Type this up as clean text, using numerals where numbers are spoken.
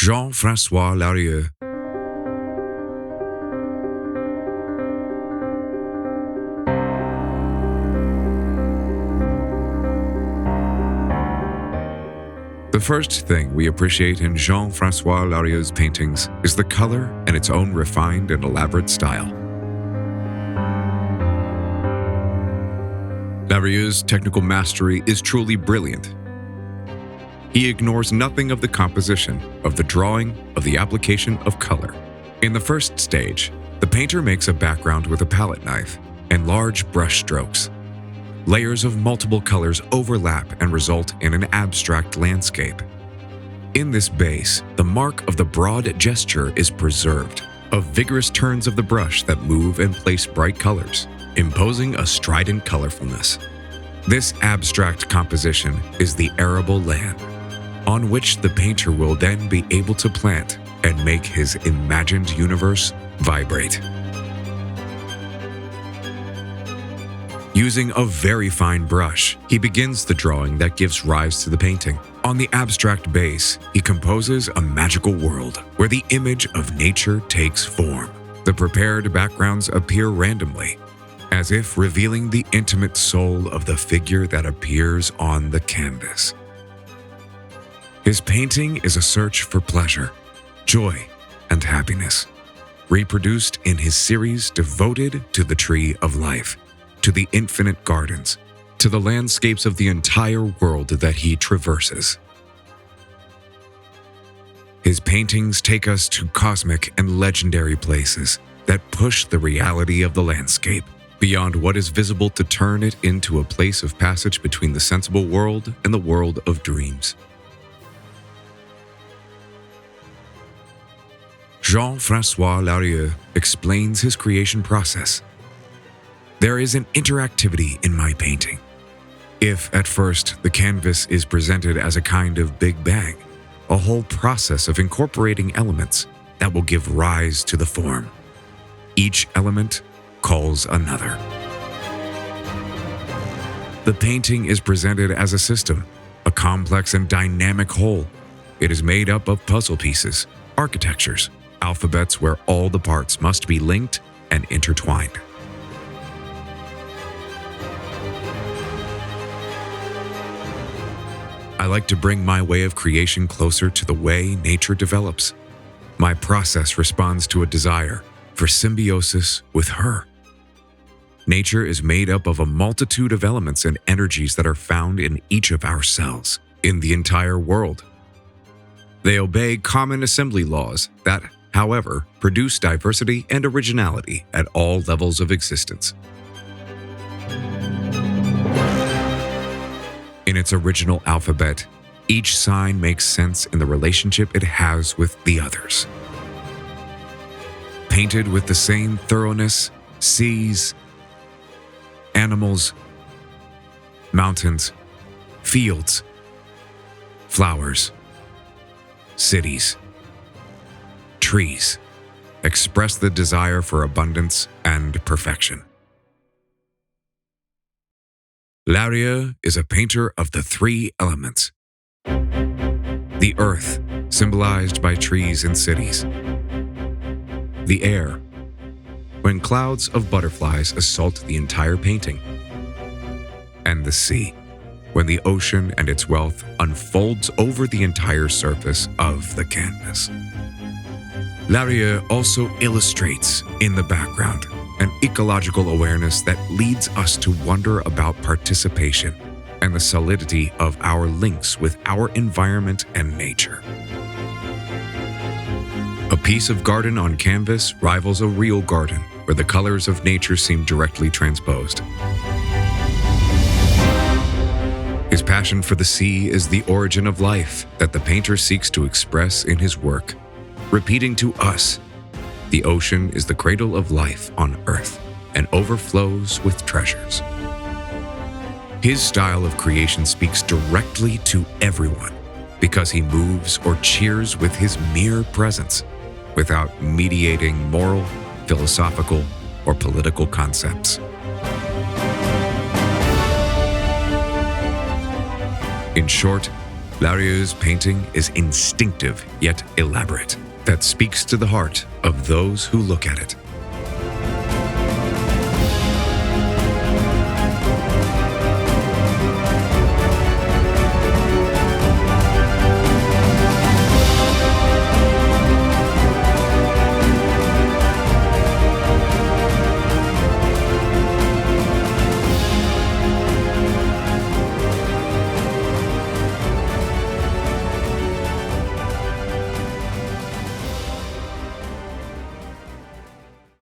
Jean-François Larrieu. The first thing we appreciate in Jean-François Larrieu's paintings is the color and its own refined and elaborate style. Larrieu's technical mastery is truly brilliant. He ignores nothing of the composition, of the drawing, of the application of color. In the first stage, the painter makes a background with a palette knife and large brush strokes. Layers of multiple colors overlap and result in an abstract landscape. In this base, the mark of the broad gesture is preserved, of vigorous turns of the brush that move and place bright colors, imposing a strident colorfulness. This abstract composition is the arable land, on which the painter will then be able to plant and make his imagined universe vibrate. Using a very fine brush, he begins the drawing that gives rise to the painting. On the abstract base, he composes a magical world where the image of nature takes form. The prepared backgrounds appear randomly, as if revealing the intimate soul of the figure that appears on the canvas. His painting is a search for pleasure, joy, and happiness, reproduced in his series devoted to the tree of life, to the infinite gardens, to the landscapes of the entire world that he traverses. His paintings take us to cosmic and legendary places that push the reality of the landscape beyond what is visible to turn it into a place of passage between the sensible world and the world of dreams. Jean-François Larrieu explains his creation process. There is an interactivity in my painting. If, at first, the canvas is presented as a kind of Big Bang, a whole process of incorporating elements that will give rise to the form. Each element calls another. The painting is presented as a system, a complex and dynamic whole. It is made up of puzzle pieces, architectures, alphabets where all the parts must be linked and intertwined. I like to bring my way of creation closer to the way nature develops. My process responds to a desire for symbiosis with her. Nature is made up of a multitude of elements and energies that are found in each of our cells, in the entire world. They obey common assembly laws that, however, produce diversity and originality at all levels of existence. In its original alphabet, each sign makes sense in the relationship it has with the others. Painted with the same thoroughness, seas, animals, mountains, fields, flowers, cities, trees express the desire for abundance and perfection. Larrieu is a painter of the three elements. The earth, symbolized by trees and cities. The air, when clouds of butterflies assault the entire painting. And the sea, when the ocean and its wealth unfolds over the entire surface of the canvas. Larrieu also illustrates, in the background, an ecological awareness that leads us to wonder about participation and the solidity of our links with our environment and nature. A piece of garden on canvas rivals a real garden where the colors of nature seem directly transposed. His passion for the sea is the origin of life that the painter seeks to express in his work, repeating to us, the ocean is the cradle of life on earth and overflows with treasures. His style of creation speaks directly to everyone because he moves or cheers with his mere presence without mediating moral, philosophical, or political concepts. In short, Larrieu's painting is instinctive yet elaborate, that speaks to the heart of those who look at it.